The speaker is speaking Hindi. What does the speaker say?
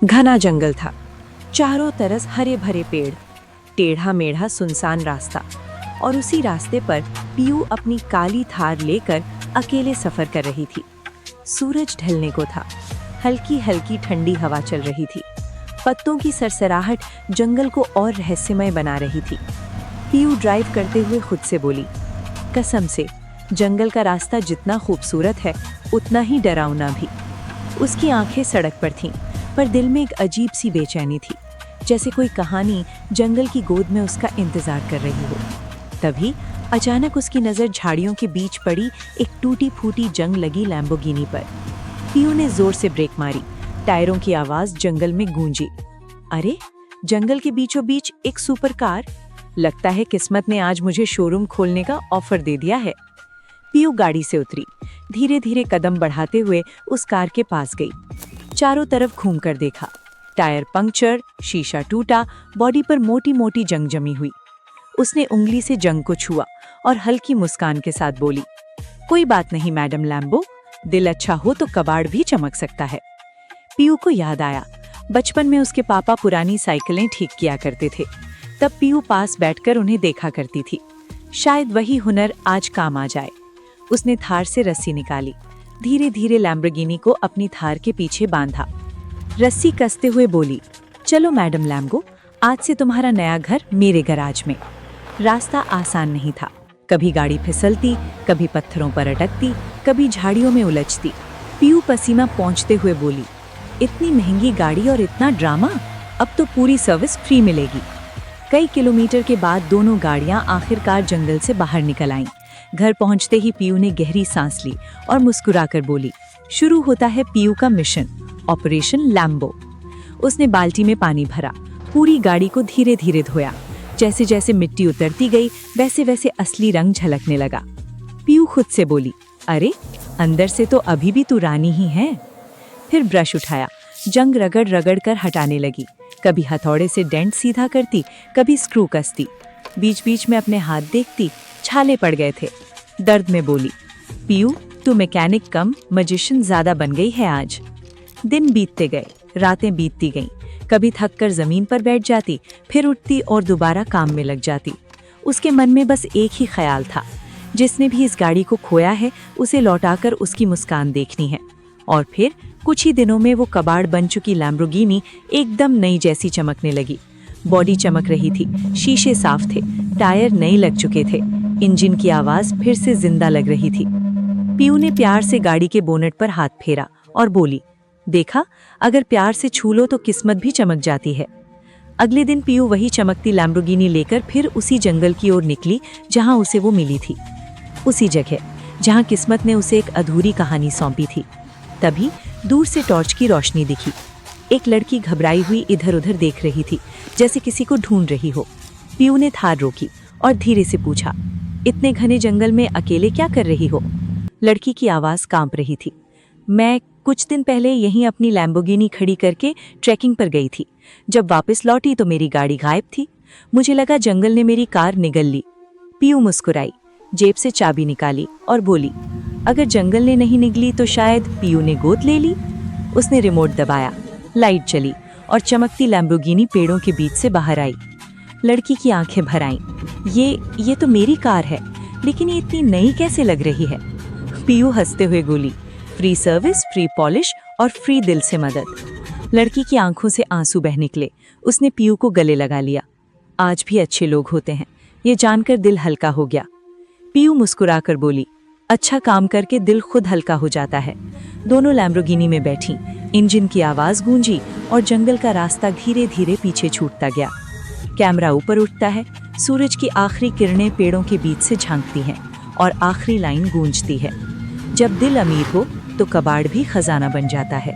घना जंगल था, चारों तरफ हरे भरे पेड़, टेढ़ा मेढ़ा सुनसान रास्ता, और उसी रास्ते पर पीयू अपनी काली थार लेकर अकेले सफर कर रही थी। सूरज ढलने को था, हल्की हल्की ठंडी हवा चल रही थी, पत्तों की सरसराहट जंगल को और रहस्यमय बना रही थी। पीयू ड्राइव करते हुए खुद से बोली, कसम से जंगल का रास्ता जितना खूबसूरत है उतना ही डरावना भी। उसकी आंखें सड़क पर थीं, पर दिल में एक अजीब सी बेचैनी थी, जैसे कोई कहानी जंगल की गोद में उसका इंतजार कर रही हो। तभी अचानक उसकी नज़र झाड़ियों के बीच पड़ी एक टूटी फूटी जंग लगी लैम्बोर्गिनी पर। पीयू ने जोर से ब्रेक मारी, टायरों की आवाज जंगल में गूंजी। अरे, जंगल के बीचों बीच एक सुपर कार! लगता है किस्मत ने आज मुझे शोरूम खोलने का ऑफर दे दिया है। पीयू गाड़ी से उतरी, धीरे धीरे कदम बढ़ाते हुए उस कार के पास गई। चारों तरफ घूमकर देखा, टायर पंक्चर, शीशा टूटा, बॉडी पर मोटी मोटी जंग जमी हुई। उसने उंगली से जंग को छुआ और हल्की मुस्कान के साथ बोली, कोई बात नहीं मैडम लैम्बो, दिल अच्छा हो तो कबाड़ भी चमक सकता है। पीयू को याद आया, बचपन में उसके पापा पुरानी साइकिलें ठीक किया करते थे। तब पीयू पास बैठकर उन्हें देखा करती थी। शायद वही हुनर आज काम आ जाए। उसने थार से रस्सी निकाली, धीरे धीरे लैम्बोर्गिनी को अपनी थार के पीछे बांधा। रस्सी कसते हुए बोली, चलो मैडम लैम्बो, आज से तुम्हारा नया घर मेरे गैराज में। रास्ता आसान नहीं था, कभी गाड़ी फिसलती, कभी पत्थरों पर अटकती, कभी झाड़ियों में उलझती। पीयू पसीना पहुंचते हुए बोली, इतनी महंगी गाड़ी और इतना ड्रामा, अब तो पूरी सर्विस फ्री मिलेगी। कई किलोमीटर के बाद दोनों गाड़ियां आखिरकार जंगल से बाहर निकल आईं। घर पहुंचते ही पीयू ने गहरी सांस ली और मुस्कुराकर बोली, शुरू होता है पीयू का मिशन, ऑपरेशन लैम्बो। उसने बाल्टी में पानी भरा, पूरी गाड़ी को धीरे धीरे धोया। जैसे जैसे मिट्टी उतरती गई वैसे वैसे असली रंग झलकने लगा। पीयू खुद से बोली, अरे, अंदर से तो अभी भी तू रानी ही है। फिर ब्रश उठाया, जंग रगड़ रगड़ कर हटाने लगी। कभी हथौड़े से डेंट सीधा करती, कभी स्क्रू कसती। बीच बीच में अपने हाथ देखती, छाले पड़ गए थे। दर्द में बोली, पीयू, तू मैकेनिक कम मजिशियन ज्यादा बन गई है आज। दिन बीतते गए, रातें बीतती गईं। कभी थक कर जमीन पर बैठ जाती, फिर उठती और दोबारा काम में लग जाती। उसके मन में बस एक ही ख्याल था, जिसने भी इस गाड़ी को खोया है उसे लौटाकर उसकी मुस्कान देखनी है। और फिर कुछ ही दिनों में वो कबाड़ बन चुकी लैम्बोर्गिनी एकदम नई जैसी चमकने लगी। बॉडी चमक रही थी, शीशे साफ थे, टायर नए लग चुके थे, इंजन की आवाज फिर से जिंदा लग रही थी। पीयू ने प्यार से गाड़ी के बोनट पर हाथ फेरा और बोली, देखा, अगर प्यार से छू लो तो किस्मत भी चमक जाती है। अगले दिन पीयू वही चमकती लैम्बोर्गिनी लेकर फिर उसी जंगल की ओर निकली जहां उसे वो मिली थी, उसी जगह जहां किस्मत ने उसे एक अधूरी कहानी सौंपी थी। तभी दूर से टॉर्च की रोशनी दिखी। एक लड़की घबराई हुई इधर उधर देख रही थी, जैसे किसी को ढूंढ रही हो। पीयू ने थार रोकी और धीरे से पूछा, इतने घने जंगल में अकेले क्या कर रही हो? लड़की की आवाज कांप रही थी, मैं कुछ दिन पहले यहीं अपनी लैम्बोर्गिनी खड़ी करके ट्रैकिंग पर गई थी। जब वापस लौटी तो मेरी गाड़ी गायब थी। मुझे लगा जंगल ने मेरी कार निगल ली। पीयू मुस्कुराई, जेब से चाबी निकाली और बोली, अगर जंगल ने नहीं निगली तो शायद पीयू ने गोद ले ली। उसने रिमोट दबाया, लाइट चली और चमकती लैम्बोर्गिनी पेड़ों के बीच से बाहर आई। लड़की की आंखें भर आईं। ये तो मेरी कार है, लेकिन ये इतनी नई कैसे लग रही है? पीयू हंसते हुए बोली, फ्री सर्विस, फ्री पॉलिश और फ्री दिल से मदद। लड़की की आंखों से आंसू बह निकले। उसने पीयू को गले लगा लिया। आज भी अच्छे लोग होते हैं, ये जानकर दिल हल्का हो गया। पीयू मुस्कुराकर बोली, अच्छा काम करके दिल खुद हल्का हो जाता है। दोनों लैम्बोर्गिनी में बैठी, इंजन की आवाज गूंजी और जंगल का रास्ता धीरे धीरे पीछे छूटता गया। कैमरा ऊपर उठता है, सूरज की आखिरी किरणें पेड़ों के बीच से झांकती हैं और आखिरी लाइन गूंजती है, जब दिल अमीर हो तो कबाड़ भी खजाना बन जाता है।